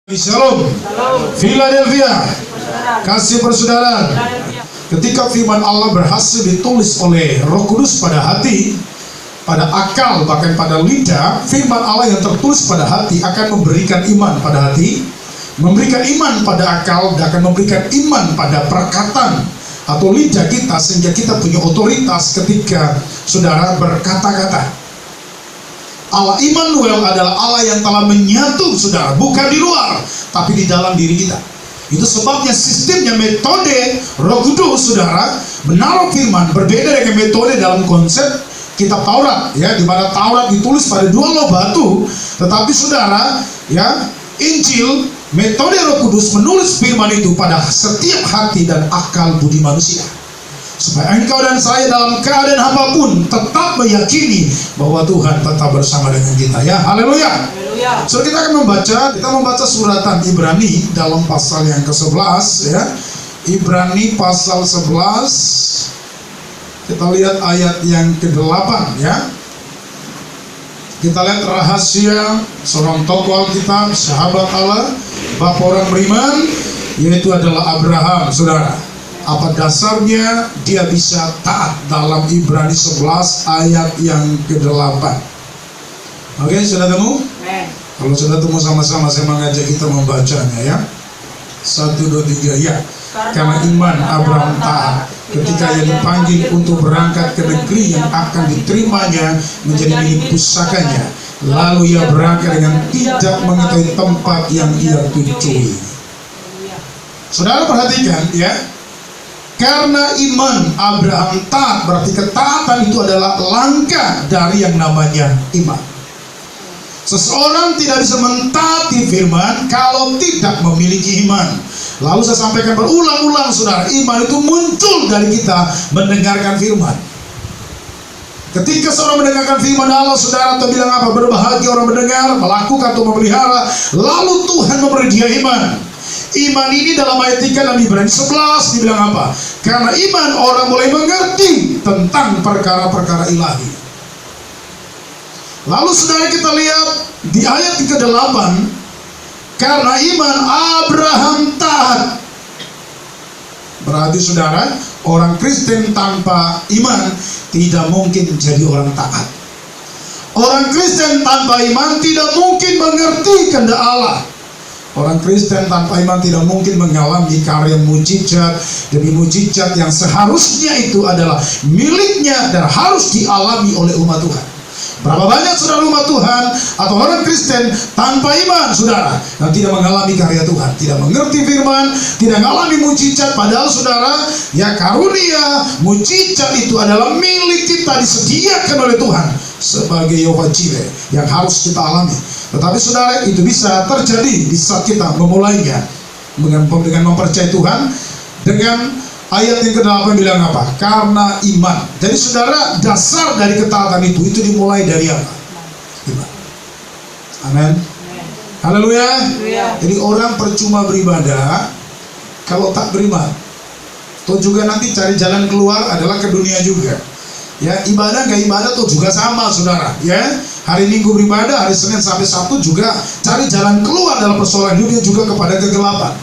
Shalom, Philadelphia, kasih persaudaraan. Ketika firman Allah berhasil ditulis oleh Roh Kudus pada hati, pada akal, bahkan pada lidah, firman Allah yang tertulis pada hati akan memberikan iman pada hati, memberikan iman pada akal, dan akan memberikan iman pada perkataan atau lidah kita, sehingga kita punya otoritas ketika saudara berkata-kata. Allah Immanuel adalah Allah yang telah menyatu saudara, bukan di luar, tapi di dalam diri kita. Itu sebabnya sistemnya, metode Roh Kudus saudara menaruh firman berbeda dengan metode dalam konsep kitab Taurat, ya, di mana Taurat ditulis pada dua loh batu, tetapi saudara, ya, Injil, metode Roh Kudus menulis firman itu pada setiap hati dan akal budi manusia, supaya engkau dan saya dalam keadaan apapun tetap meyakini bahwa Tuhan tetap bersama dengan kita, ya. Haleluya. So kita akan membaca suratan Ibrani dalam pasal yang ke-11, ya. Ibrani pasal 11. Kita lihat ayat yang ke-8, ya. Kita lihat rahasia seorang tokoh Alkitab, sahabat Allah, bapak orang beriman, yaitu adalah Abraham, saudara. Apa dasarnya dia bisa taat dalam Ibrani 11 ayat yang ke-8. Oke, sudah temu? Kalau sudah temu sama-sama saya mengajak kita membacanya, ya. 1, 2, 3, ya. Karena iman Abraham taat ketika ia dipanggil untuk berangkat ke negeri yang akan diterimanya menjadi milik pusakanya. Lalu ia berangkat dengan tidak mengetahui tempat yang ia tujui. Saudara perhatikan, ya. Karena iman Abraham taat, berarti ketaatan itu adalah langkah dari yang namanya iman. Seseorang tidak bisa mentaati firman kalau tidak memiliki iman. Lalu saya sampaikan berulang-ulang saudara, iman itu muncul dari kita mendengarkan firman. Ketika seorang mendengarkan firman Allah, saudara, atau bilang apa? Berbahagia orang mendengar, melakukan atau memelihara, lalu Tuhan memberi dia iman. Iman ini dalam ayat 3 dalam Ibrani 11 dibilang apa? Karena iman orang mulai mengerti tentang perkara-perkara ilahi. Lalu saudara kita lihat di ayat ke-8, karena iman Abraham taat. Berarti saudara, orang Kristen tanpa iman tidak mungkin jadi orang taat. Orang Kristen tanpa iman tidak mungkin mengerti kehendak Allah. Orang Kristen tanpa iman tidak mungkin mengalami karya mujizat demi mujizat yang seharusnya itu adalah miliknya dan harus dialami oleh umat Tuhan. Berapa banyak saudara umat Tuhan atau orang Kristen tanpa iman, saudara, dan tidak mengalami karya Tuhan, tidak mengerti firman, tidak mengalami mujizat, padahal saudara, ya, karunia mujizat itu adalah milik kita, disediakan oleh Tuhan sebagai Yehova Jireh yang harus kita alami. Tetapi saudara, itu bisa terjadi di saat kita memulainya dengan mempercayai Tuhan. Dengan ayat yang ke-8 bilang apa? Karena iman. Jadi saudara, dasar dari ketaatan itu dimulai dari apa? Iman. Amin. Haleluya. Jadi orang percuma beribadah kalau tak beriman. Atau juga nanti cari jalan keluar adalah ke dunia juga. Ya, ibadah gak ibadah tuh juga sama saudara, ya. Hari Minggu beribadah, hari Senin sampai Sabtu juga cari jalan keluar dalam persoalan dunia juga kepada kegelapan.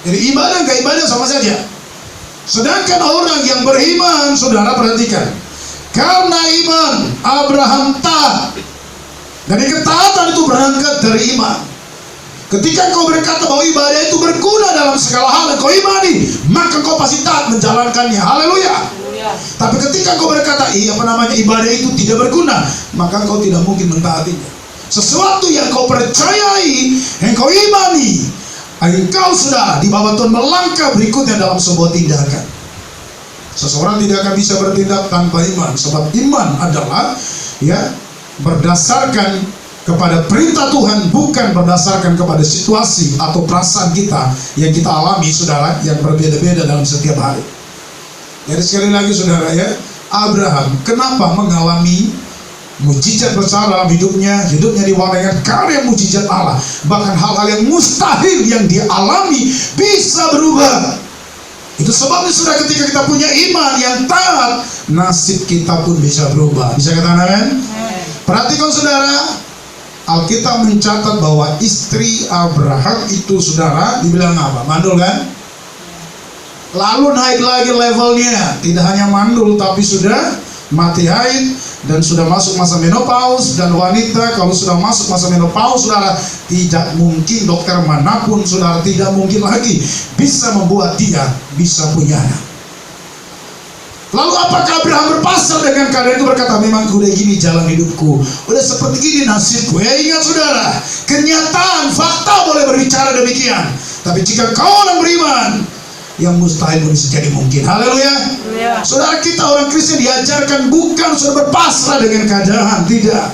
Jadi ibadah gak ibadah sama saja. Sedangkan orang yang beriman, saudara perhatikan, karena iman Abraham taat. Dari ketaatan itu berangkat dari iman. Ketika kau berkata bahwa ibadah itu berguna dalam segala hal dan kau imani, maka kau pasti taat menjalankannya. Haleluya. Tapi ketika kau berkata, ibadah itu tidak berguna, maka kau tidak mungkin mentaatinya. Sesuatu yang kau percayai, yang kau imani, engkau sudah dibawa Tuhan melangkah berikutnya dalam sebuah tindakan. Seseorang tidak akan bisa bertindak tanpa iman, sebab iman adalah, ya, berdasarkan kepada perintah Tuhan, bukan berdasarkan kepada situasi atau perasaan kita yang kita alami, saudara, yang berbeda-beda dalam setiap hari. Jadi sekali lagi saudara, ya, Abraham kenapa mengalami mujizat besar dalam hidupnya diwarnai dengan karya mujizat Allah. Bahkan hal-hal yang mustahil yang dia alami bisa berubah. Itu sebabnya saudara, ketika kita punya iman yang taat, nasib kita pun bisa berubah. Bisa katakan amin? Perhatikan saudara, Alkitab mencatat bahwa istri Abraham itu, saudara, dibilang apa? Mandul kan? Lalu naik lagi levelnya, tidak hanya mandul tapi sudah mati haid dan sudah masuk masa menopause. Dan wanita kalau sudah masuk masa menopause, saudara, tidak mungkin dokter manapun, saudara, tidak mungkin lagi bisa membuat dia bisa punya anak. Lalu apakah Abraham berpasrah dengan keadaan itu, berkata, memang udah gini jalan hidupku, udah seperti gini nasibku. Ya ingat saudara, kenyataan, fakta boleh berbicara demikian. Tapi jika kau orang beriman, yang mustahil bisa jadi mungkin. Haleluya. Saudara, kita orang Kristen diajarkan bukan sudah berpasrah dengan keadaan, tidak.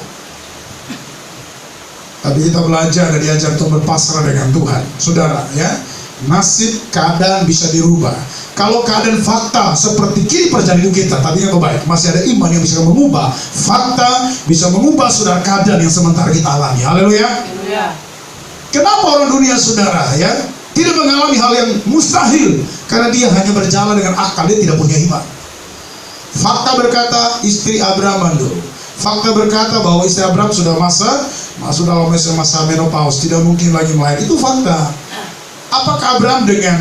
Tapi kita belajar dan diajar untuk berpasrah dengan Tuhan. Saudara, ya, nasib keadaan bisa dirubah. Kalau keadaan fakta seperti kini perjalanan hidup kita, tapi yang baik, masih ada iman yang bisa mengubah fakta, bisa mengubah saudara keadaan yang sementara kita alami. Haleluya. Kenapa orang dunia, saudara, ya, tidak mengalami hal yang mustahil? Karena dia hanya berjalan dengan akal, dia tidak punya iman. Fakta berkata istri Abraham mandul. Fakta berkata bahwa istri Abraham sudah masuk dalam masa menopause, tidak mungkin lagi melahirkan. Itu fakta. Apakah Abraham dengan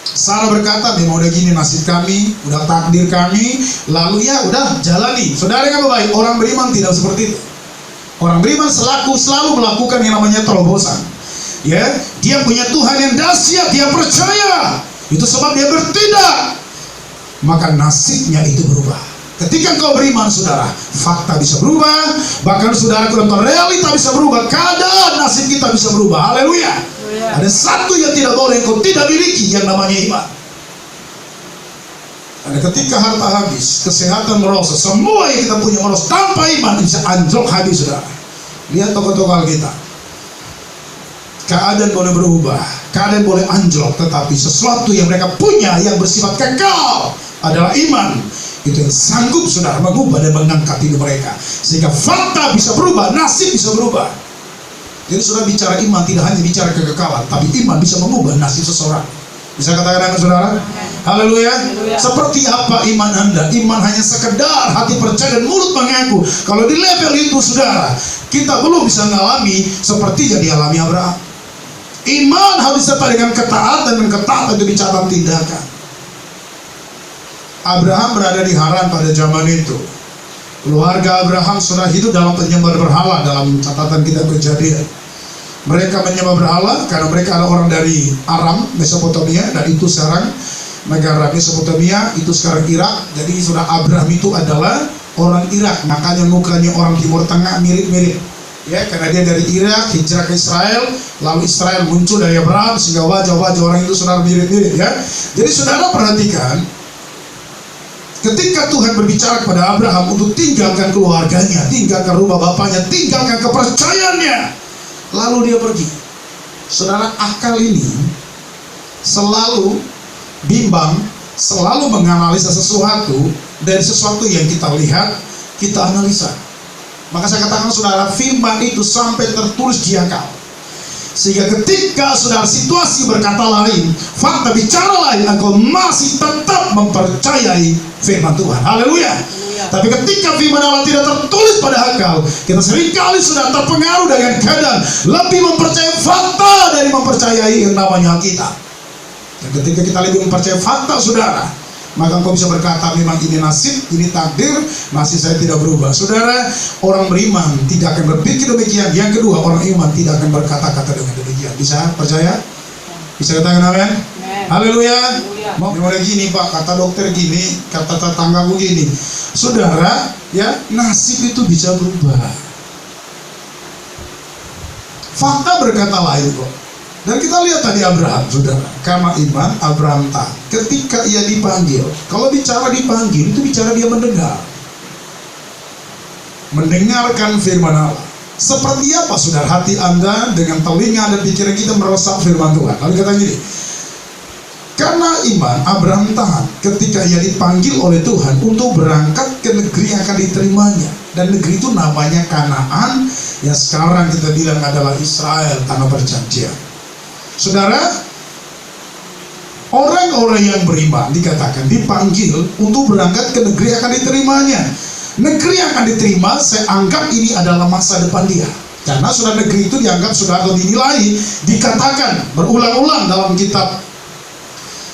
Sarah berkata, memang udah gini nasib kami, udah takdir kami, lalu ya udah jalani. Saudara yang baik, orang beriman tidak seperti itu. Orang beriman selalu melakukan yang namanya terobosan. Ya, dia punya Tuhan yang dahsyat, dia percaya. Itu sebab dia bertindak, maka nasibnya itu berubah. Ketika engkau beriman, saudara, fakta bisa berubah. Bahkan saudara, tentang realita bisa berubah. Keadaan nasib kita bisa berubah. Haleluya. Ada satu yang tidak boleh engkau tidak miliki, yang namanya iman. Ada ketika harta habis, kesehatan merosot, semua yang kita punya merosot, tanpa iman bisa anjlok habis, saudara. Lihat tokoh-tokoh Alkitab. Keadaan boleh berubah, keadaan boleh anjlok, tetapi sesuatu yang mereka punya yang bersifat kekal adalah iman. Itu yang sanggup, saudara, mengubah dan mengangkat hidup mereka, sehingga fakta bisa berubah, nasib bisa berubah. Jadi sudah bicara iman tidak hanya bicara kekekalan, tapi iman bisa mengubah nasib seseorang. Bisa katakan amin, saudara? Haleluya. Seperti apa iman Anda? Iman hanya sekedar hati percaya dan mulut mengaku. Kalau di level itu, saudara, kita belum bisa mengalami seperti yang dialami Abraham. Iman harus disertai dengan ketaatan, dan ketaatan itu bicara tindakan. Abraham berada di Haran pada zaman itu. Keluarga Abraham sudah hidup dalam penyembah berhala dalam catatan kitab Kejadian. Mereka menyembah berhala karena mereka adalah orang dari Aram, Mesopotamia, dan itu sekarang negara Mesopotamia, itu sekarang Irak. Jadi sudah Abraham itu adalah orang Irak, makanya mukanya orang Timur Tengah mirip-mirip. Ya, karena dia dari Irak hijrah ke Israel, lalu Israel muncul dari Abraham, sehingga wajah-wajah orang itu sudah mirip-mirip. Ya, jadi saudara perhatikan. Ketika Tuhan berbicara kepada Abraham untuk tinggalkan keluarganya, tinggalkan rumah bapaknya, tinggalkan kepercayaannya, lalu dia pergi. Saudara, akal ini selalu bimbang, selalu menganalisa sesuatu dari sesuatu yang kita lihat, kita analisa. Maka saya katakan, saudara, firman itu sampai tertulis di akal. Sehingga ketika saudara situasi berkata lain, fakta bicara lain, engkau masih tetap mempercayai firman Tuhan. Haleluya. Tapi ketika firman Allah tidak tertulis pada akal, kita seringkali sudah terpengaruh dengan keadaan, lebih mempercayai fakta dari mempercayai yang namanya Alkitab. Dan ketika kita lebih mempercayai fakta, saudara, maka engkau bisa berkata, memang ini nasib, ini takdir, nasib saya tidak berubah. Saudara, orang beriman tidak akan berpikir demikian. Yang kedua, orang iman tidak akan berkata-kata dengan demikian. Bisa percaya? Bisa katakan amin? Haleluya. Memang gini, Pak, kata dokter gini, kata tetanggaku gini. Saudara, ya, nasib itu bisa berubah. Fakta berkata lain kok. Dan kita lihat tadi Abraham, saudara, karena iman Abraham taat. Ketika ia dipanggil, kalau bicara dipanggil itu bicara dia mendengar, mendengarkan firman Allah. Seperti apa, saudara, hati Anda dengan telinga dan pikiran kita meresap firman Tuhan? Lalu kata gini, karena iman Abraham taat ketika ia dipanggil oleh Tuhan untuk berangkat ke negeri yang akan diterimanya. Dan negeri itu namanya Kanaan, yang sekarang kita bilang adalah Israel, tanah perjanjian. Saudara, orang-orang yang beriman dikatakan dipanggil untuk berangkat ke negeri yang akan diterimanya. Negeri yang akan diterima, saya anggap ini adalah masa depan dia. Karena saudara negeri itu dianggap saudara atau dinilai, dikatakan berulang-ulang dalam kitab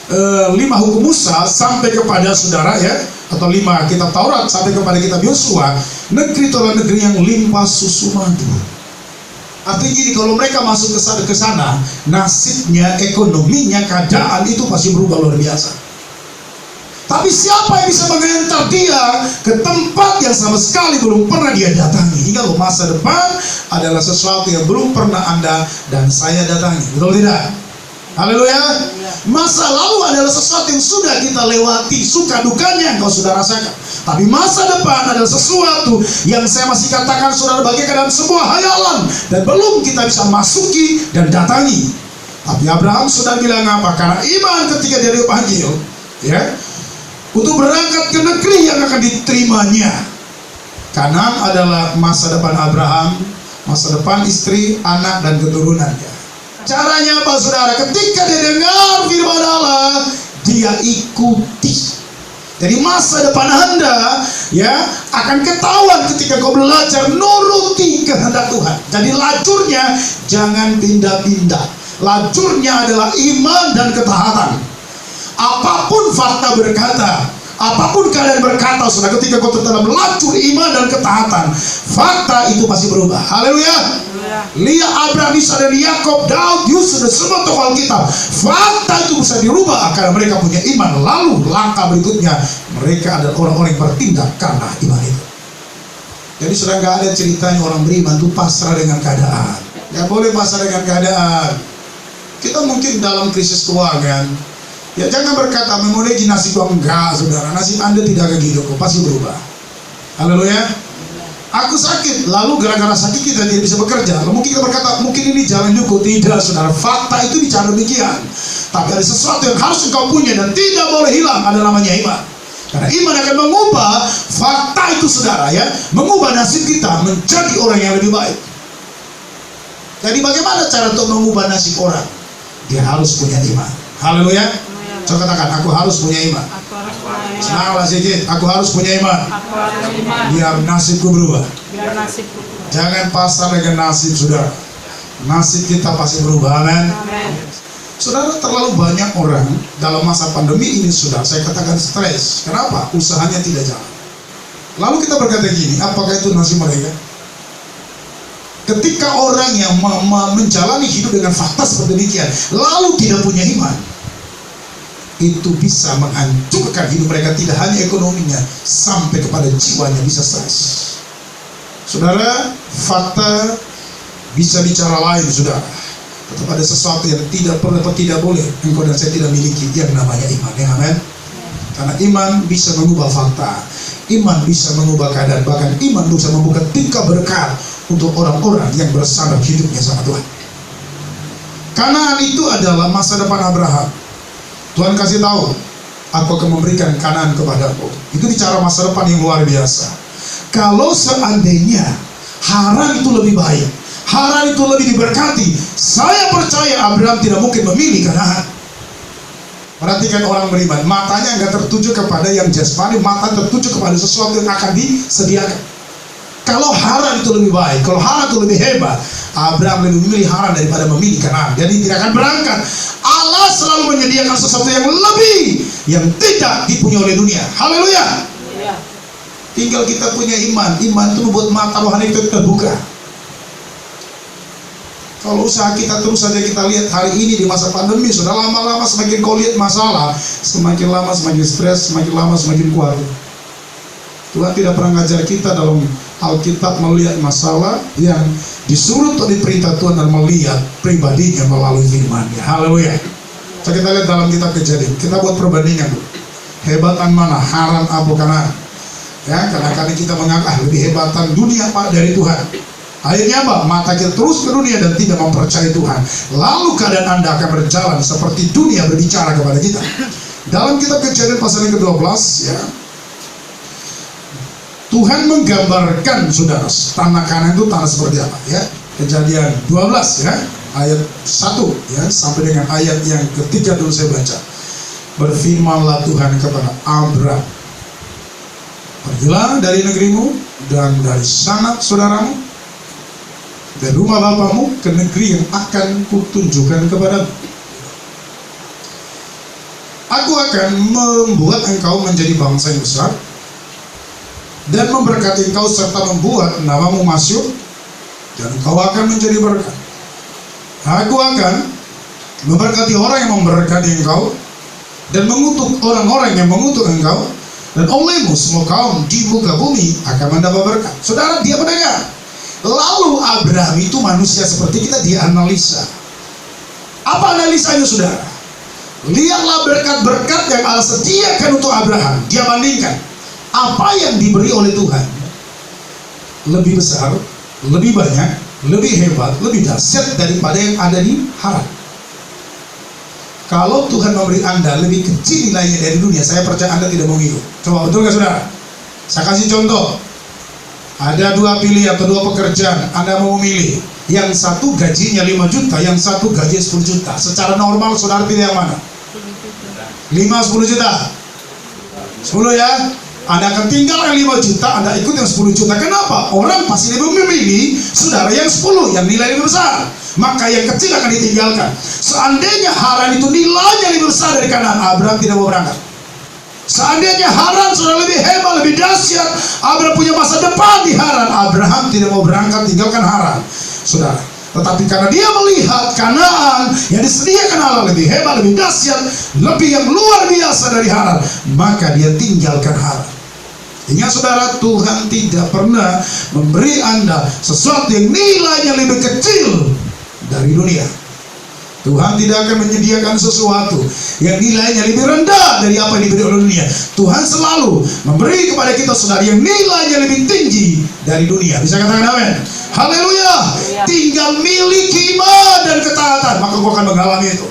5 hukum Musa sampai kepada saudara ya, atau 5 kitab Taurat sampai kepada kitab Yosua, negeri itu adalah negeri yang limpah susu madu. Artinya gini, kalau mereka masuk ke sana, nasibnya, ekonominya, keadaan itu pasti berubah luar biasa. Tapi siapa yang bisa mengantar dia ke tempat yang sama sekali belum pernah dia datangi? Ingat loh, masa depan adalah sesuatu yang belum pernah Anda dan saya datangi. Betul tidak? Haleluya. Masa lalu adalah sesuatu yang sudah kita lewati, suka dukanya yang kau sudah rasakan. Tapi masa depan adalah sesuatu yang saya masih katakan saudara bagaikan dalam sebuah hayalan dan belum kita bisa masuki dan datangi. Tapi Abraham sudah bilang apa? Karena iman ketika dia dipanggil, ya, untuk berangkat ke negeri yang akan diterimanya. Kanan adalah masa depan Abraham, masa depan istri, anak dan keturunannya. Caranya apa saudara? Ketika dia dengar firman Allah, dia ikuti. Jadi masa depan Anda ya akan ketahuan ketika kau belajar nuruti kehendak Tuhan. Jadi lajurnya jangan pindah-pindah. Lajurnya adalah iman dan ketaatan. Apapun fakta berkata, apapun keadaan berkata, saudara, ketika kau tetap dalam lajur iman dan ketaatan, fakta itu pasti berubah. Haleluya. Lihat Abraham, Ishak dan Yakob, Daud, Yusuf dan semua tokoh Alkitab, fakta itu bisa dirubah karena mereka punya iman. Lalu langkah berikutnya, mereka adalah orang-orang yang bertindak karena iman itu. Jadi sudah nggak ada ceritanya orang beriman itu pasrah dengan keadaan. Nggak boleh pasrah dengan keadaan. Kita mungkin dalam krisis keuangan, ya jangan berkata memoleji nasib gua. Enggak saudara, nasib Anda tidak kayak gitu kok, pasti berubah. Haleluya. Aku sakit, lalu gara-gara sakit kita tidak bisa bekerja. Lalu mungkin kita berkata, mungkin ini jalan juga. Tidak saudara, fakta itu bicara demikian. Tapi ada sesuatu yang harus engkau punya dan tidak boleh hilang, ada namanya iman. Karena iman akan mengubah fakta itu saudara ya, mengubah nasib kita menjadi orang yang lebih baik. Jadi bagaimana cara untuk mengubah nasib orang? Dia harus punya iman. Haleluya. Coba katakan, aku harus punya iman. Senanglah sedikit, aku harus punya iman. Biar nasibku berubah. Jangan pasrah dengan nasib saudara. Nasib kita pasti berubah. Amin. Saudara, terlalu banyak orang dalam masa pandemi ini sudah saya katakan stres. Kenapa? Usahanya tidak jalan. Lalu kita berkata gini, apakah itu nasib mereka? Ketika orang yang menjalani hidup dengan fakta seperti demikian, lalu tidak punya iman, itu bisa menghancurkan hidup mereka, tidak hanya ekonominya, sampai kepada jiwanya bisa stres. Saudara, fakta bisa bicara lain, saudara. Tetap ada sesuatu yang tidak pernah, tidak boleh engkau dan saya tidak miliki, yang namanya iman. Ya, amin. Karena iman bisa mengubah fakta, iman bisa mengubah keadaan, bahkan iman bisa membuka tingkah berkat untuk orang-orang yang bersandar hidupnya sama Tuhan. Kanaan itu adalah masa depan Abraham. Tuhan kasih tahu, aku akan memberikan Kanaan kepadamu. Itu bicara masa depan yang luar biasa. Kalau seandainya Haran itu lebih baik, Haran itu lebih diberkati, saya percaya Abraham tidak mungkin memilih Kanaan. Perhatikan orang beriman, matanya nggak tertuju kepada yang jasmani, mata tertuju kepada sesuatu yang akan disediakan. Kalau Haran itu lebih baik, kalau Haran itu lebih hebat, Abraham lebih memilih Haran daripada memilih Kanaan. Jadi tidak akan berangkat. Allah selalu menyediakan sesuatu yang lebih, yang tidak dipunyai oleh dunia. Haleluya. Tinggal kita punya iman. Iman itu membuat mata rohani kita terbuka. Kalau usaha kita terus saja kita lihat hari ini di masa pandemi, sudah lama-lama semakin kau lihat masalah, semakin lama semakin stres, semakin lama semakin kuat. Tuhan tidak pernah mengajar kita dalam Alkitab melihat masalah yang disuruh atau diperintah Tuhan dan melihat pribadinya melalui firman-Nya. Haleluya. So, kita lihat dalam kitab Kejadian. Kita buat perbandingan. Hebatan mana? Haran atau Kanaan? Ya, karena kita menganggap lebih hebatan dunia Pak dari Tuhan. Akhirnya apa? Mata kita terus ke dunia dan tidak mempercayai Tuhan. Lalu keadaan Anda akan berjalan seperti dunia berbicara kepada kita. Dalam kitab Kejadian pasal yang ke-12 ya, Tuhan menggambarkan saudara, tanah Kanaan itu tanah seperti apa ya. Kejadian 12 ya, ayat 1 ya, sampai dengan ayat yang ketiga dulu saya baca. Berfirmanlah Tuhan kepada Abraham, pergilah dari negerimu dan dari sanak saudaramu dari rumah bapamu ke negeri yang akan kutunjukkan kepadamu. Aku akan membuat engkau menjadi bangsa yang besar dan memberkati engkau serta membuat namamu masyhur, dan engkau akan menjadi berkat. Aku akan memberkati orang yang memberkati engkau dan mengutuk orang-orang yang mengutuk engkau, dan olehmu semua kaum di muka bumi akan mendapat berkat. Saudara, dia mendengar. Lalu Abraham itu manusia seperti kita, dia analisa. Apa analisanya, saudara? Lihatlah berkat-berkat yang Allah sediakan untuk Abraham. Dia bandingkan apa yang diberi oleh Tuhan lebih besar, lebih banyak, lebih hebat, lebih dahsyat daripada yang ada di Haran. Kalau Tuhan memberi Anda lebih kecil nilainya dari dunia, saya percaya Anda tidak mau ikut. Coba, betul nggak, saudara? Saya kasih contoh. Ada dua pilihan atau dua pekerjaan, Anda mau memilih. Yang satu gajinya 5 juta, yang satu gaji 10 juta. Secara normal, saudara pilih yang mana? 5-10 juta. 10 ya. Anda akan tinggal yang 5 juta, Anda ikut yang 10 juta. Kenapa? Orang pasti lebih memilih saudara yang 10, yang nilai lebih besar. Maka yang kecil akan ditinggalkan. Seandainya Haran itu nilainya lebih besar dari Kanaan, Abraham tidak mau berangkat. Seandainya Haran sudah lebih hebat, lebih dahsyat, Abraham punya masa depan di Haran, Abraham tidak mau berangkat, tinggalkan Haran, saudara. Tetapi karena dia melihat Kanaan yang disediakan Allah lebih hebat, lebih dahsyat, lebih yang luar biasa dari Haran, maka dia tinggalkan Haran. Ingat, saudara, Tuhan tidak pernah memberi Anda sesuatu yang nilainya lebih kecil dari dunia. Tuhan tidak akan menyediakan sesuatu yang nilainya lebih rendah dari apa yang diberi oleh dunia. Tuhan selalu memberi kepada kita, saudara, yang nilainya lebih tinggi dari dunia. Bisa katakan amin? Haleluya. Tinggal miliki iman dan ketaatan, maka kau akan mengalami itu.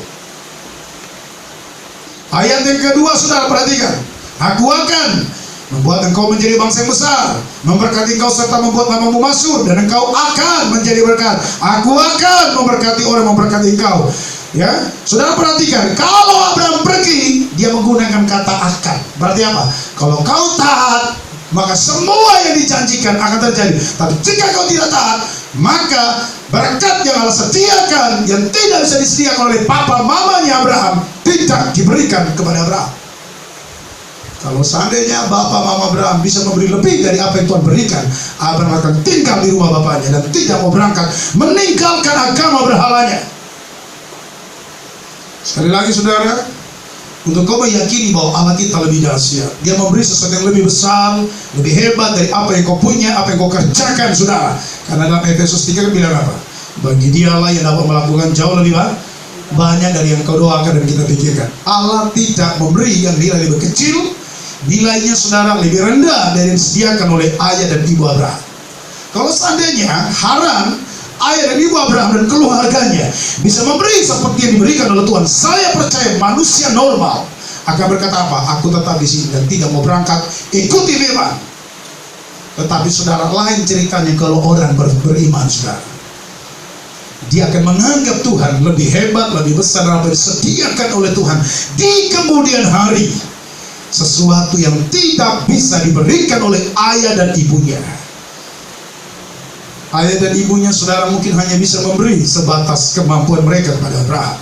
Ayat yang kedua, saudara, perhatikan. Aku akan membuat engkau menjadi bangsa yang besar, memberkati engkau serta membuat namamu masyhur, dan engkau akan menjadi berkat. Aku akan memberkati orang yang memberkati engkau. Ya, saudara, perhatikan. Kalau Abraham pergi, dia menggunakan kata akan. Berarti apa? Kalau kau taat, maka semua yang dijanjikan akan terjadi. Tapi jika kau tidak taat, maka berkat yang Allah sediakan, yang tidak bisa disediakan oleh papa mamanya Abraham, tidak diberikan kepada Abraham. Kalau seandainya bapak mama Abraham bisa memberi lebih dari apa yang Tuhan berikan, Abraham akan tinggal di rumah bapaknya dan tidak mau berangkat, meninggalkan agama berhalanya. Sekali lagi, saudara, untuk kau meyakini bahwa Allah kita lebih dahsyat, Dia memberi sesuatu yang lebih besar, lebih hebat dari apa yang kau punya, apa yang kau kerjakan, saudara. Karena dalam Efesus 3 bilang apa? Bagi Dialah yang dapat melakukan jauh lebih banyak dari yang kau doakan dan kita pikirkan. Allah tidak memberi yang nilai lebih kecil, nilainya, saudara, lebih rendah dari yang disediakan oleh ayah dan ibu Abraham. Kalau seandainya Haran, ayah dan ibu Abraham dan keluarganya bisa memberi seperti yang diberikan oleh Tuhan, saya percaya manusia normal akan berkata apa? Aku tetap di sini dan tidak mau berangkat, ikuti firman. Tetapi, saudara, lain ceritanya kalau orang beriman, saudara. Dia akan menganggap Tuhan lebih hebat, lebih besar dari apa yang disediakan oleh Tuhan di kemudian hari. Sesuatu yang tidak bisa diberikan oleh ayah dan ibunya. Ayah dan ibunya, saudara, mungkin hanya bisa memberi sebatas kemampuan mereka kepada Abraham.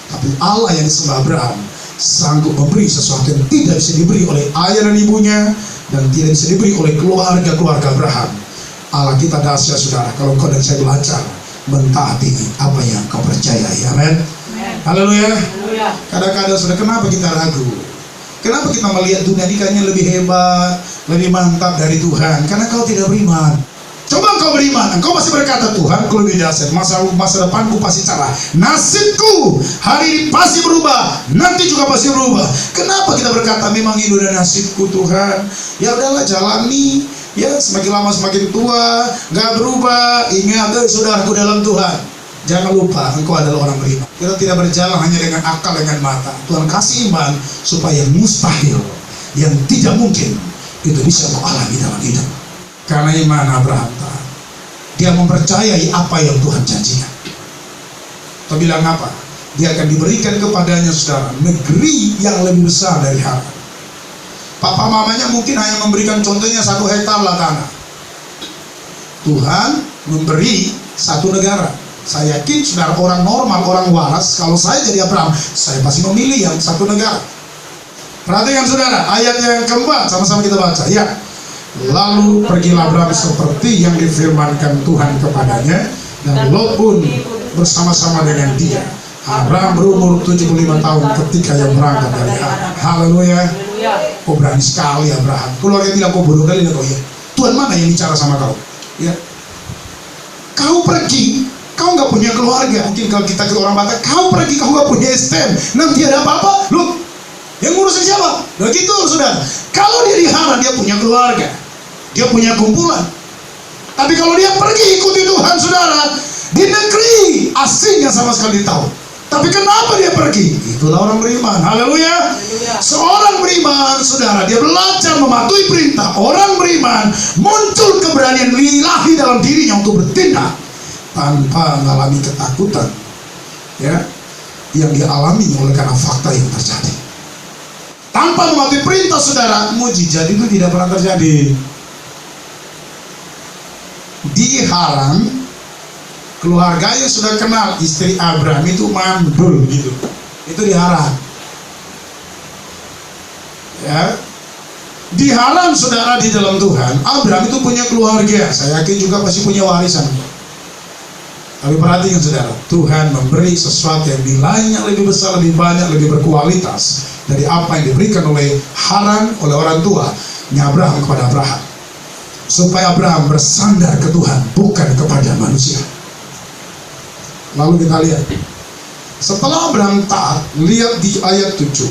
Tapi Allah yang disembah Abraham sanggup memberi sesuatu yang tidak bisa diberi oleh ayah dan ibunya, dan tidak bisa diberi oleh keluarga-keluarga Abraham. Allah kita dahsyat, saudara, kalau kau dan saya belajar mentaati apa yang kau percayai. Amin. Haleluya. Kadang-kadang, saudara, kenapa kita ragu? Kenapa kita melihat dunia ini kayaknya lebih hebat, lebih mantap dari Tuhan? Karena kau tidak beriman. Coba kau beriman, engkau pasti berkata, Tuhan, kau lebih dahsyat, masa depanku pasti cerah, nasibku hari ini pasti berubah, nanti juga pasti berubah. Kenapa kita berkata memang ini udah nasibku, Tuhan? Ya udahlah, jalani. Ya, semakin lama semakin tua, nggak berubah. Ingat, saudaraku dalam Tuhan, jangan lupa engkau adalah orang beriman. Kita tidak berjalan hanya dengan akal, dengan mata. Tuhan kasih iman supaya mustahil, yang tidak mungkin, itu bisa kau alami dalam hidup. Karena iman Abraham, dia mempercayai apa yang Tuhan janjikan. Kau bilang apa? Dia akan diberikan kepadanya, saudara, negeri yang lebih besar dari Haran. Papa mamanya mungkin hanya memberikan contohnya 1 hektar lah tanah. Tuhan memberi satu negara. Saya yakin saudara, orang normal, orang waras, kalau saya jadi Abraham, saya pasti memilih yang satu negara. Perhatikan saudara, ayat yang keempat, sama-sama kita baca. Ya, lalu pergilah Abraham seperti yang difirmankan Tuhan kepadanya, dan Lot pun bersama-sama dengan dia. Abraham berumur 75 tahun ketika yang berangkat dari Haran. Haleluya. Oh, berani sekali Abraham. Keluarga bilang, kau bodoh kali, kau ya. Tuhan mana yang bicara sama kau? Ya, kau pergi, kau nggak punya keluarga. Mungkin kalau kita ke orang Batak, kau pergi, kau nggak punya STM, nanti ada apa-apa, lu yang ngurusin siapa? Begitu saudara. Kalau dia di Haran, dia punya keluarga, dia punya kumpulan. Tapi kalau dia pergi ikuti Tuhan saudara, di negeri asing yang sama sekali tahu. Tapi kenapa dia pergi? Itulah orang beriman. Haleluya. Seorang beriman saudara, dia belajar mematuhi perintah. Orang beriman muncul keberanian ilahi dalam dirinya untuk bertindak tanpa mengalami ketakutan, ya, yang dialami oleh karena fakta yang terjadi. Tanpa mematuhi perintah saudara, mujizat itu tidak pernah terjadi. Di Haran, keluarganya sudah kenal istri Abraham itu mandul gitu. Itu di Haran. Ya. Di Haran saudara, di dalam Tuhan, Abraham itu punya keluarga. Saya yakin juga pasti punya warisan. Tapi perhatikan saudara, Tuhan memberi sesuatu yang nilainya lebih besar, lebih banyak, lebih berkualitas dari apa yang diberikan oleh Haran, oleh orang tuanya Abraham kepada Abraham. Supaya Abraham bersandar ke Tuhan, bukan kepada manusia. Lalu kita lihat, setelah Abraham taat, lihat di ayat 7.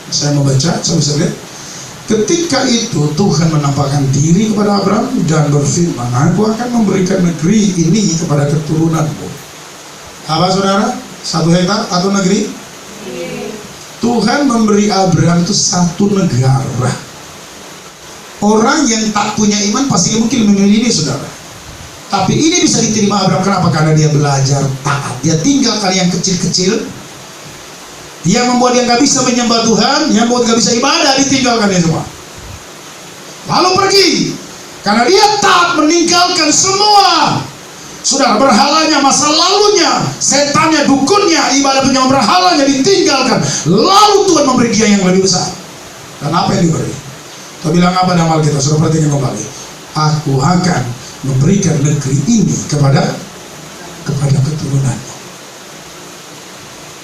Saya mau baca, saya bisa lihat. Ketika itu Tuhan menampakkan diri kepada Abraham dan berfirman, aku akan memberikan negeri ini kepada keturunanmu. Apa saudara? 1 hektar atau negeri? Tuhan memberi Abraham itu satu negara. Orang yang tak punya iman pasti mungkin memilih ini saudara. Tapi ini bisa diterima Abraham, kenapa? Karena dia belajar taat. Dia tinggalkan yang kecil-kecil, yang membuat dia nggak bisa menyembah Tuhan, yang membuat nggak bisa ibadah, ditinggalkan dia semua. Lalu pergi, karena dia taat meninggalkan semua. Saudara, berhalanya, masa lalunya, setannya, dukunnya, ibadah penyembah berhalanya ditinggalkan. Lalu Tuhan memberi dia yang lebih besar. Dan apa yang diberi? Tuhan bilang apa dalam Alkitab? Sudah perhatikan kembali. Aku akan memberikan negeri ini kepada keturunanmu.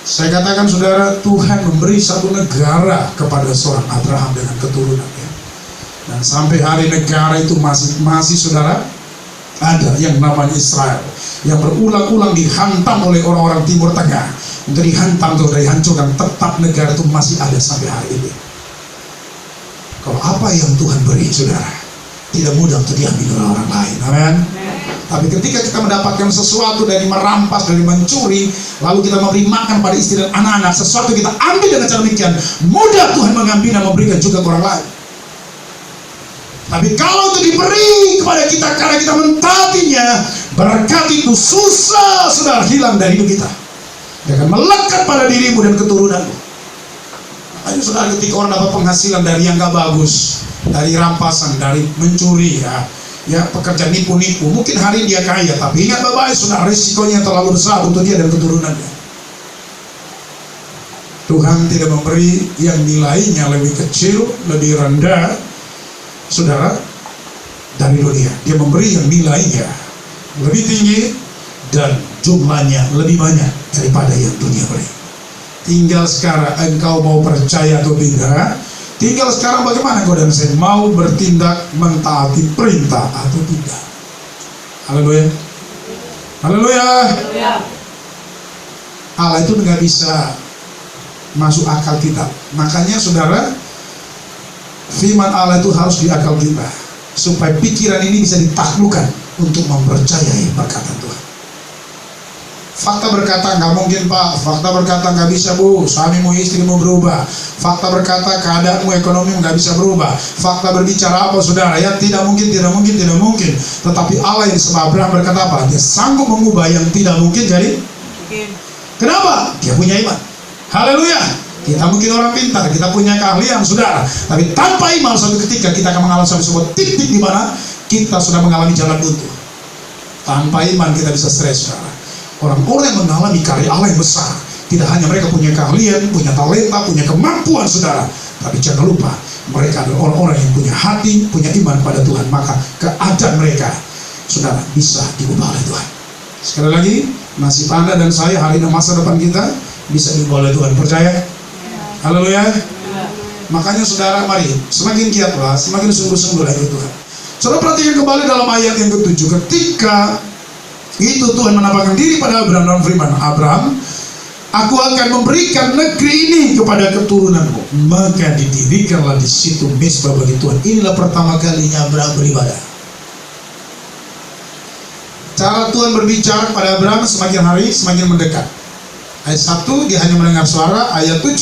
Saya katakan saudara, Tuhan memberi satu negara kepada seorang Abraham dengan keturunannya. Dan sampai hari negara itu masih saudara, ada yang namanya Israel, yang berulang-ulang dihantam oleh orang-orang Timur Tengah, untuk dihantam, untuk dihancurkan. Tetap negara itu masih ada sampai hari ini. Kalau apa yang Tuhan beri saudara, tidak mudah untuk diambil oleh orang lain. Amin. Tapi ketika kita mendapatkan sesuatu dari merampas, dari mencuri, lalu kita memberi makan pada istri dan anak-anak, sesuatu kita ambil dengan cara demikian, mudah Tuhan mengambil dan memberikan juga ke orang lain. Tapi kalau itu diberi kepada kita karena kita mentaatinya, berkat itu susah saudara hilang dari hidup kita. Dia akan melekat pada dirimu dan keturunanmu. Makanya saudara, ketika orang dapat penghasilan dari yang gak bagus, dari rampasan, dari mencuri, ya pekerjaan nipu-nipu, mungkin hari dia kaya, tapi ingat baik-baik saudara, risikonya terlalu besar untuk dia dan keturunannya. Tuhan tidak memberi yang nilainya lebih kecil, lebih rendah saudara dari dunia. Dia memberi yang nilainya lebih tinggi dan jumlahnya lebih banyak daripada yang dunia beri. Tinggal sekarang engkau mau percaya atau tidak. Tinggal sekarang bagaimana kau dan saya mau bertindak mentaati perintah atau tidak. Haleluya. Haleluya. Allah itu nggak bisa masuk akal kita. Makanya saudara, firman Allah itu harus di akal kita, supaya pikiran ini bisa ditaklukkan untuk mempercayai perkataan Tuhan. Fakta berkata nggak mungkin pak, fakta berkata nggak bisa bu, suamimu istrimu berubah, fakta berkata keadaanmu ekonomimu nggak bisa berubah, fakta berbicara apa saudara, ya tidak mungkin, tidak mungkin, tidak mungkin. Tetapi Allah yang disembah Abraham berkata apa? Dia sanggup mengubah yang tidak mungkin jadi mungkin. Kenapa? Dia punya iman. Haleluya. Kita mungkin orang pintar, kita punya keahlian saudara, tapi tanpa iman suatu ketika kita akan mengalami sebuah titik di mana kita sudah mengalami jalan buntu. Tanpa iman kita bisa stres, saudara. Orang-orang yang mengalami karya Allah yang besar, tidak hanya mereka punya keahlian, punya talenta, punya kemampuan, saudara, tapi jangan lupa mereka adalah orang-orang yang punya hati, punya iman pada Tuhan. Maka keadaan mereka, saudara, bisa diubah oleh Tuhan. Sekali lagi, nasib Anda dan saya hari ini, masa depan kita bisa diubah oleh Tuhan. Percaya? Haleluya. Makanya saudara, mari semakin giatlah, semakin sungguh-sungguh lagi Tuhan. Saudara perhatikan kembali dalam ayat yang ke-7. Ketika itu Tuhan menampakkan diri pada Abraham dalam firman, Abraham, aku akan memberikan negeri ini kepada keturunanmu. Maka didirikanlah di situ mezbah bagi Tuhan. Inilah pertama kalinya Abraham beribadah. Cara Tuhan berbicara kepada Abraham semakin hari semakin mendekat. Ayat 1 dia hanya mendengar suara. Ayat 7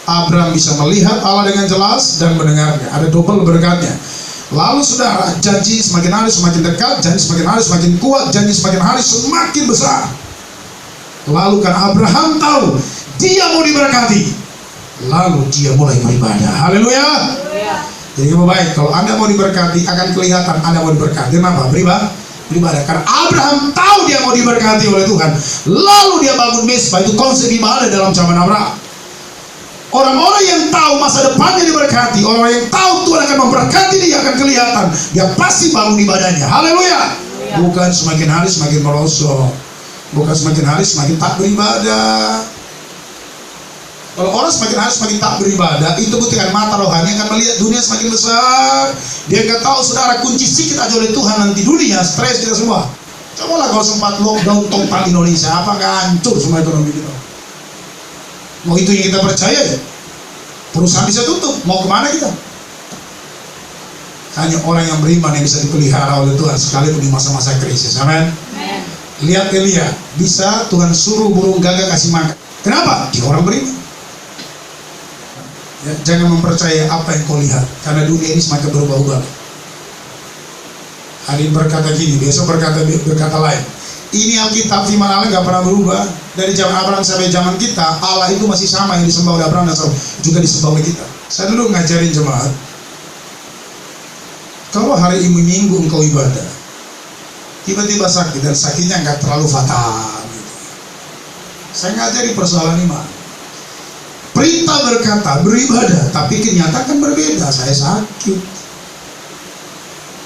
Abraham bisa melihat Allah dengan jelas dan mendengarnya. Ada double berkatnya. Lalu saudara, janji semakin hari semakin dekat, janji semakin hari semakin kuat, janji semakin hari semakin besar. Lalu kan Abraham tahu dia mau diberkati, lalu dia mulai beribadah. Haleluya. Jadi baik, kalau Anda mau diberkati akan kelihatan Anda mau diberkati. Kenapa? Beribadah. Karena Abraham tahu dia mau diberkati oleh Tuhan, lalu dia bangun mezbah. Itu konsep ibadah dalam zaman Abraham. Orang-orang yang tahu masa depannya diberkati, orang yang tahu Tuhan akan memberkati dia akan kelihatan. Dia pasti bangun ibadahnya. Haleluya. Bukan semakin hari semakin merosot, bukan semakin hari semakin tak beribadah. Kalau orang semakin hari semakin tak beribadah, itu buktikan mata rohani akan melihat dunia semakin besar. Dia nggak tahu saudara, kunci sikit aja oleh Tuhan nanti dunia stres kita semua. Cobalah kalau sempat lockdown total Indonesia, apa nggak hancur semua ekonomi kita? Mau itu yang kita percaya ya? Perusahaan bisa tutup, mau kemana kita? Hanya orang yang beriman yang bisa dipelihara oleh Tuhan sekalipun di masa-masa krisis. Amin. Lihat Elia, bisa Tuhan suruh burung gagak kasih makan. Kenapa? Dia orang beriman. Ya, jangan mempercayai apa yang kau lihat, karena dunia ini semakin berubah-ubah. Hari ini berkata gini, besok berkata lain. Ini Alkitab, firman Allah gak pernah berubah. Dari zaman Abraham sampai zaman kita, Allah itu masih sama yang disembah oleh Abraham dan juga disembah oleh kita. Saya dulu ngajarin jemaat, kalau hari ini Minggu engkau ibadah, tiba-tiba sakit dan sakitnya gak terlalu fatal gitu. Saya ngajari persoalan iman. Perintah berkata beribadah, tapi kenyataan kan berbeda. Saya sakit,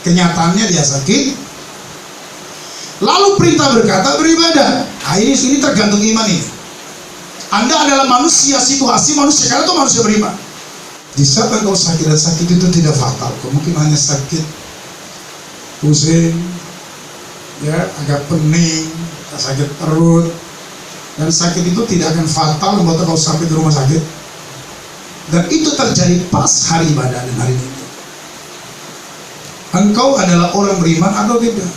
kenyataannya dia sakit. Lalu perintah berkata beribadah. Nah, ini tergantung iman ini. Anda adalah manusia, situasi manusia, karena itu manusia beriman. Di saat engkau sakit, dan sakit itu tidak fatal, mungkin hanya sakit pusing, ya agak pening, sakit perut, dan sakit itu tidak akan fatal membuat engkau sampai di rumah sakit. Dan itu terjadi pas hari ibadah dan hari Minggu. Engkau adalah orang beriman atau tidak?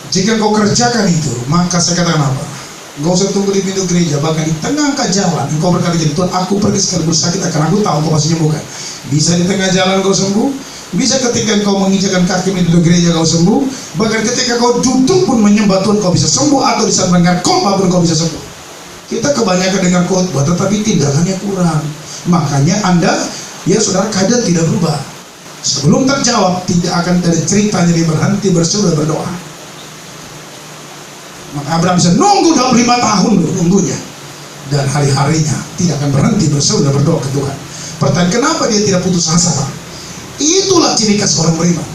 Jika kau kerjakan itu, maka saya katakan apa? Gak usah tunggu di pintu gereja, bahkan di tengah jalan engkau berkata, jadi Tuhan, aku pergi sekali bersakit, karena aku tahu engkau pasti sembuhkan. Bisa di tengah jalan kau sembuh, bisa ketika engkau menginjakan kaki di pintu gereja kau sembuh, bahkan ketika kau duduk pun menyembah Tuhan kau bisa sembuh, atau di saat mendengar khotbah pun kau bisa sembuh. Kita kebanyakan dengar khotbah, tetapi tindakannya kurang. Makanya Anda, ya saudara, kadang tidak berubah. Sebelum terjawab, tidak akan ada ceritanya dia berhenti berseru berdoa. Maka Abraham bisa nunggu 25 tahun nunggunya, dan hari-harinya tidak akan berhenti berseru dan berdoa ke Tuhan. Pertanyaan, kenapa dia tidak putus asa? Itulah ciri khas orang beriman.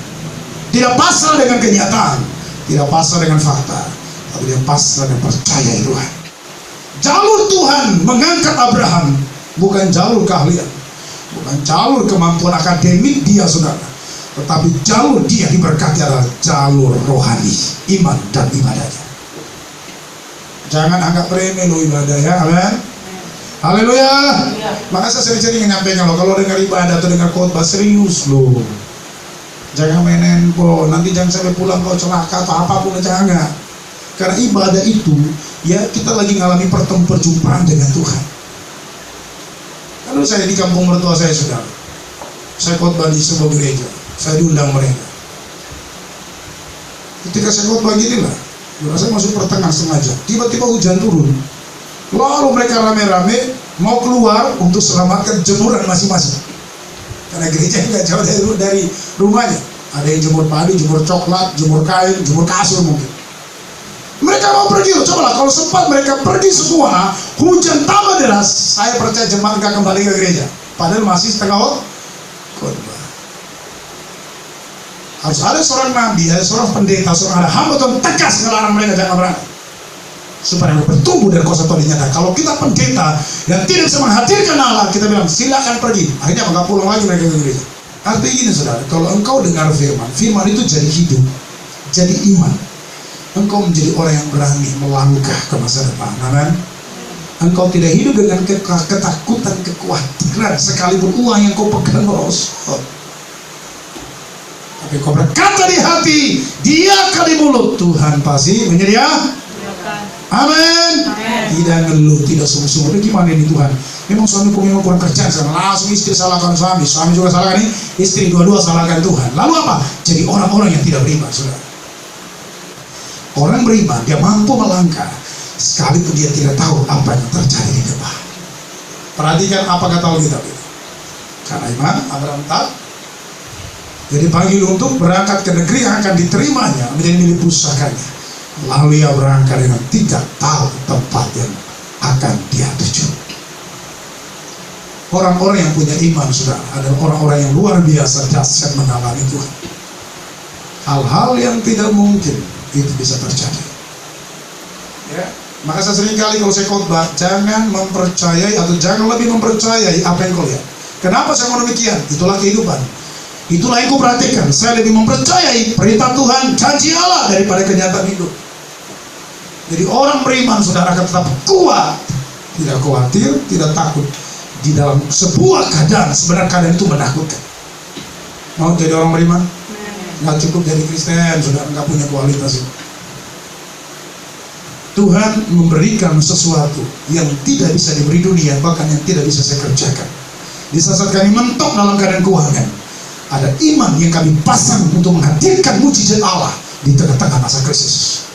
Tidak pasrah dengan kenyataan, tidak pasrah dengan fakta, tapi dia pasrah dan percaya Tuhan. Jalur Tuhan mengangkat Abraham bukan jalur keahlian, bukan jalur kemampuan akademik dia saudara, tetapi jalur dia diberkati adalah jalur rohani, iman dan ibadahnya. Jangan anggap remeh lo ibadah ya, amin. Haleluya. Maka saya sering-sering menyampaikan lo, kalau dengar ibadah atau dengar khotbah serius lo. Jangan main handphone, nanti jangan sampai pulang kau celaka atau apapun, jangan. Karena ibadah itu, ya kita lagi ngalami perjumpaan dengan Tuhan. Kalau saya di kampung mertua saya saudara, saya khotbah di sebuah gereja, saya diundang mereka. Ketika saya khotbah gini lah, saya masuk pertengahan setengah jam, tiba-tiba hujan turun. Lalu mereka rame-rame mau keluar untuk selamatkan jemuran masing-masing. Karena gereja nggak jauh dari rumahnya. Ada yang jemur padi, jemur coklat, jemur kain, jemur kasur mungkin. Mereka mau pergi, cobalah kalau sempat mereka pergi semua, hujan tambah deras, saya percaya jemaat nggak kembali ke gereja. Padahal masih setengah khotbah. Harus ada seorang nabi, ada seorang pendeta, seorang ada hamba Tuhan tegas melarang mereka jangan berangkat. Supaya bertumbuh dan kuasa Tuhan dinyatakan. Kalau kita pendeta yang tidak bisa menghadirkan Allah, kita bilang silakan pergi. Akhirnya nggak pulang lagi mereka ke gereja. Artinya gini saudara, kalau engkau dengar firman itu jadi hidup, jadi iman. Engkau menjadi orang yang berani melangkah ke masa depan. Amin. Engkau tidak hidup dengan ketakutan, kekhawatiran, sekalipun uang yang kau pegang merosot. Tapi kau berkata di hati, diakan di mulut, Tuhan pasti menyediakan. Amin. Tidak ngeluh, tidak sungguh-sungguh. Gimana ini Tuhan? Memang suamiku memang kurang kerjaan, langsung istri salahkan suami, suami juga salahkan istri, dua-dua salahkan Tuhan. Lalu apa? Jadi orang-orang yang tidak beriman, saudara. Orang beriman, dia mampu melangkah sekalipun dia tidak tahu apa yang terjadi di depan. Perhatikan apa kata Alkitab itu. Karena iman, Abraham taat. Jadi panggil untuk berangkat ke negeri yang akan diterimanya menjadi milik pusakanya. Lalu ia berangkat dengan tidak tahu tempat yang akan dia tuju. Orang-orang yang punya iman, saudara, adalah orang-orang yang luar biasa dahsyat mengalami Tuhan. Hal-hal yang tidak mungkin itu bisa terjadi. Ya, maka saya sering kali kalau saya khotbah, jangan mempercayai atau jangan lebih mempercayai apa yang kau lihat. Kenapa saya mau demikian? Itulah kehidupan. Itulah yang kau perhatikan. Saya lebih mempercayai perintah Tuhan, janji Allah daripada kenyataan hidup. Jadi orang beriman, saudara, akan tetap kuat, tidak khawatir, tidak takut di dalam sebuah keadaan. Sebenarnya keadaan itu menakutkan. Mau jadi orang beriman? Nggak cukup jadi Kristen, saudara, nggak punya kualitas itu. Tuhan memberikan sesuatu yang tidak bisa diberi dunia, bahkan yang tidak bisa saya kerjakan. Di saat kami mentok dalam keadaan keuangan, ada iman yang kami pasang untuk menghadirkan mujizat Allah di tengah-tengah masa krisis.